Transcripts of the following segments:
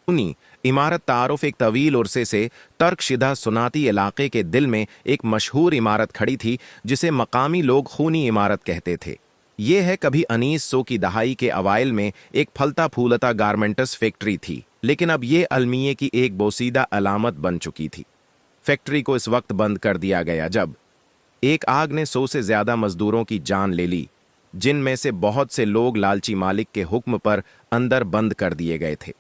खूनी इमारत तारुफ एक तवील उरसे से तर्कशिदा सुनाती इलाके के दिल में एक मशहूर इमारत खड़ी थी जिसे मकामी लोग खूनी इमारत कहते थे। ये है कभी 1900 की दहाई के अवाइल में एक फलता फूलता गारमेंटस फैक्ट्री थी, लेकिन अब ये अलमिये की एक बोसीदा अलामत बन चुकी थी। फैक्ट्री को इस वक्त बंद कर दिया गया जब एक आग ने 100 से ज्यादा मजदूरों की जान ले ली, जिनमें से बहुत से लोग लालची मालिक के हुक्म पर अंदर बंद कर दिए गए थे।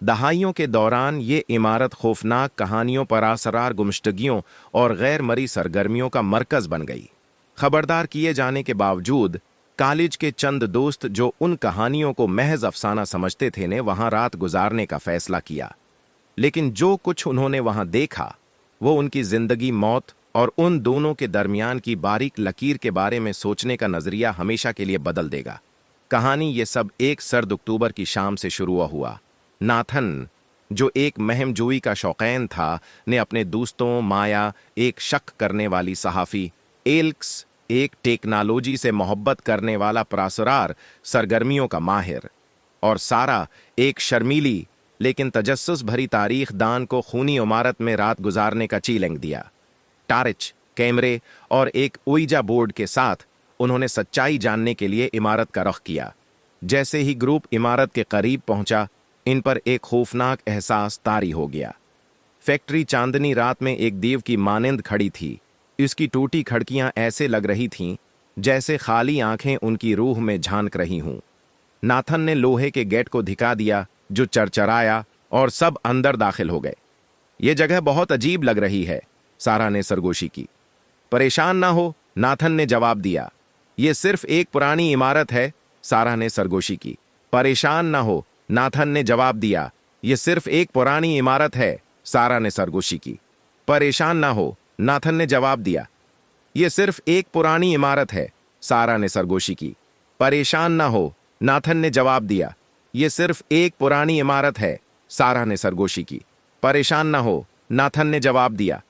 दहाइयों के दौरान ये इमारत खौफनाक कहानियों पर असरार गुमशतगियों और गैर मरी सरगर्मियों का मरकज बन गई। खबरदार किए जाने के बावजूद कॉलेज के चंद दोस्त जो उन कहानियों को महज अफसाना समझते थे ने वहां रात गुजारने का फैसला किया। लेकिन जो कुछ उन्होंने वहां देखा वो उनकी जिंदगी मौत और उन दोनों के दरमियान की बारीक लकीर के बारे में सोचने का नजरिया हमेशा के लिए बदल देगा। कहानी ये सब एक सर्द अक्टूबर की शाम से शुरू हुआ। नाथन, जो एक महमजोई का शौकीन था, ने अपने दोस्तों माया, एक शक करने वाली सहाफ़ी, एल्क्स, एक टेक्नोलॉजी से मोहब्बत करने वाला प्रासरार सरगर्मियों का माहिर, और सारा, एक शर्मीली लेकिन तजस्सुस भरी तारीख दान को खूनी इमारत में रात गुजारने का चैलेंज दिया। टार्च, कैमरे और एक ओइजा बोर्ड के साथ उन्होंने सच्चाई जानने के लिए इमारत का रुख किया। जैसे ही ग्रुप इमारत के करीब पहुंचा, इन पर एक खौफनाक एहसास तारी हो गया। फैक्ट्री चांदनी रात में एक देव की मानिंद खड़ी थी। इसकी टूटी खिड़कियां ऐसे लग रही थीं जैसे खाली आंखें उनकी रूह में झांक रही हूं। नाथन ने लोहे के गेट को धिका दिया जो चरचराया और सब अंदर दाखिल हो गए। ये जगह बहुत अजीब लग रही है, सारा ने सरगोशी की। परेशान ना हो, नाथन ने जवाब दिया। ये सिर्फ एक पुरानी इमारत है, सारा ने सरगोशी की। परेशान ना हो, नाथन ने जवाब दिया। ये सिर्फ एक पुरानी इमारत है, सारा ने सरगोशी की। परेशान ना हो, नाथन ने जवाब दिया। ये सिर्फ एक पुरानी इमारत है, सारा ने सरगोशी की। परेशान ना हो, नाथन ने जवाब दिया। ये सिर्फ एक पुरानी इमारत है, सारा ने सरगोशी की। परेशान ना हो, नाथन ने जवाब दिया।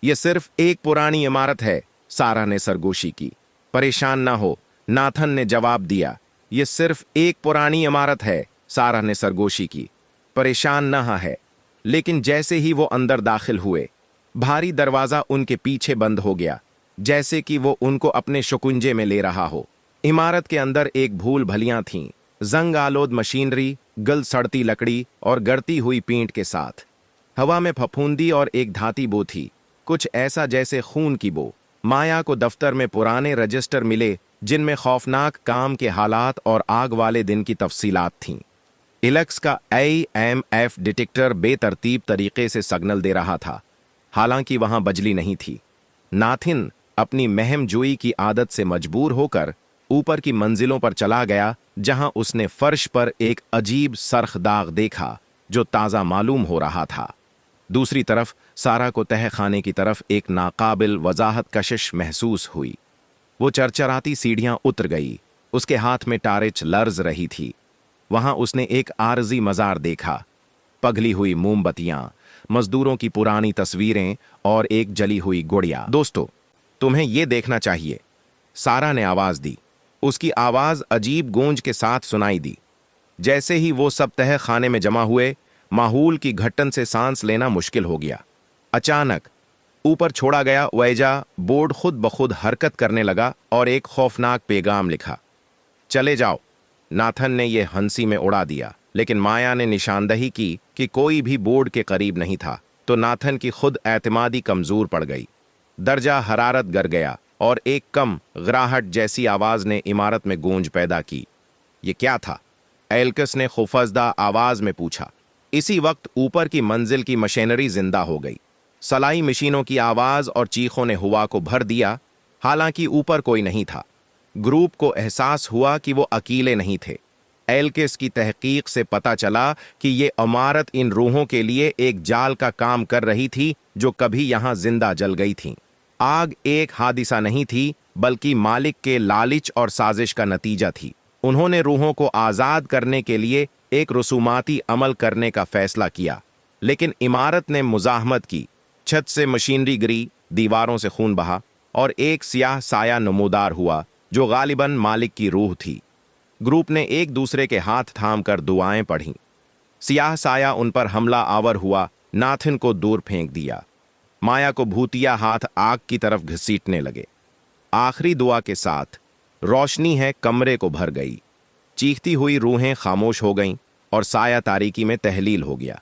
ये सिर्फ एक पुरानी इमारत है, सारा ने सरगोशी की। परेशान ना हो, नाथन ने जवाब दिया। ये सिर्फ एक पुरानी इमारत है, सारा ने सरगोशी की। परेशान ना है। लेकिन जैसे ही वो अंदर दाखिल हुए, भारी दरवाजा उनके पीछे बंद हो गया, जैसे कि वो उनको अपने शुकुंजे में ले रहा हो। इमारत के अंदर एक भूल भलियां थीं, जंग आलोद मशीनरी, गल सड़ती लकड़ी और गड़ती हुई पींट के साथ। हवा में फफूंदी और एक धाती बो थी, कुछ ऐसा जैसे खून की बो। माया को दफ्तर में पुराने रजिस्टर मिले जिनमें खौफनाक काम के हालात और आग वाले दिन की तफसीलात थीं। इलेक्स का AMF डिटेक्टर बेतरतीब तरीके से सिग्नल दे रहा था, हालांकि वहां बजली नहीं थी। नाथिन अपनी महमजोई की आदत से मजबूर होकर ऊपर की मंजिलों पर चला गया, जहां उसने फर्श पर एक अजीब सरख दाग देखा जो ताज़ा मालूम हो रहा था। दूसरी तरफ सारा को तह खाने की तरफ एक नाकाबिल वजाहत कशिश महसूस हुई। वो चरचराती सीढ़ियां उतर गई, उसके हाथ में टारिच लर्ज रही थी। वहां उसने एक आरजी मजार देखा, पगली हुई मोमबत्तियां, मजदूरों की पुरानी तस्वीरें और एक जली हुई गुड़िया। दोस्तों, तुम्हें यह देखना चाहिए, सारा ने आवाज दी। उसकी आवाज अजीब गूंज के साथ सुनाई दी। जैसे ही वो सब तह खाने में जमा हुए, माहौल की घटन से सांस लेना मुश्किल हो गया। अचानक ऊपर छोड़ा गया वैजा बोर्ड खुद ब खुद हरकत करने लगा और एक खौफनाक पैगाम लिखा। चले जाओ। नाथन ने यह हंसी में उड़ा दिया, लेकिन माया ने निशानदही की कि कोई भी बोर्ड के करीब नहीं था, तो नाथन की खुद एतमादी कमजोर पड़ गई। दर्जा हरारत गिर गया और एक कम गराहट जैसी आवाज ने इमारत में गूंज पैदा की। ये क्या था? एल्कस ने खौफजदा आवाज में पूछा। इसी वक्त ऊपर की मंजिल की मशीनरी जिंदा हो गई। सलाई मशीनों की आवाज और चीखों ने हवा को भर दिया, हालांकि ऊपर कोई नहीं था। ग्रुप को एहसास हुआ कि वो अकेले नहीं थे। एल्केस की तहकीक से पता चला कि ये इमारत इन रूहों के लिए एक जाल का काम कर रही थी जो कभी यहां जिंदा जल गई थी। आग एक हादिसा नहीं थी, बल्कि मालिक के लालच और साजिश का नतीजा थी। उन्होंने रूहों को आजाद करने के लिए एक रसूमाती अमल करने का फैसला किया, लेकिन इमारत ने मुजाहमत की। छत से मशीनरी गिरी, दीवारों से खून बहा और एक सियाह साया नमूदार हुआ जो गालिबन मालिक की रूह थी। ग्रुप ने एक दूसरे के हाथ थाम कर दुआएं पढ़ीं। सियाह साया उन पर हमला आवर हुआ, नाथिन को दूर फेंक दिया। माया को भूतिया हाथ आग की तरफ घसीटने लगे। आखिरी दुआ के साथ रोशनी है कमरे को भर गई। चीखती हुई रूहें खामोश हो गईं और साया तारीकी में तहलील हो गया।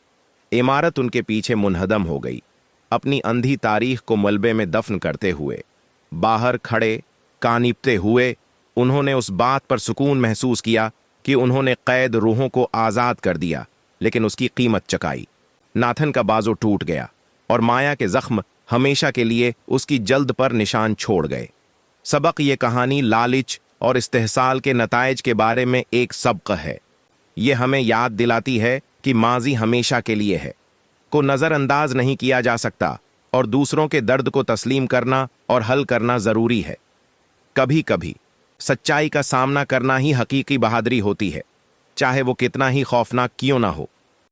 इमारत उनके पीछे मुनहदम हो गई। अपनी अंधी तारीख को मलबे में दफन करते हुए बाहर खड़े कानिपते हुए उन्होंने उस बात पर सुकून महसूस किया कि उन्होंने कैद रूहों को आज़ाद कर दिया, लेकिन उसकी कीमत चुकाई। नाथन का बाजू टूट गया और माया के जख्म हमेशा के लिए उसकी जल्द पर निशान छोड़ गए। सबक ये कहानी लालच और इस्तेहसाल के नताइज के बारे में एक सबक है। ये हमें याद दिलाती है कि माजी हमेशा के लिए है, को नज़रअंदाज नहीं किया जा सकता और दूसरों के दर्द को तस्लीम करना और हल करना ज़रूरी है। कभी कभी सच्चाई का सामना करना ही हकीकी बहादुरी होती है, चाहे वो कितना ही खौफनाक क्यों ना हो।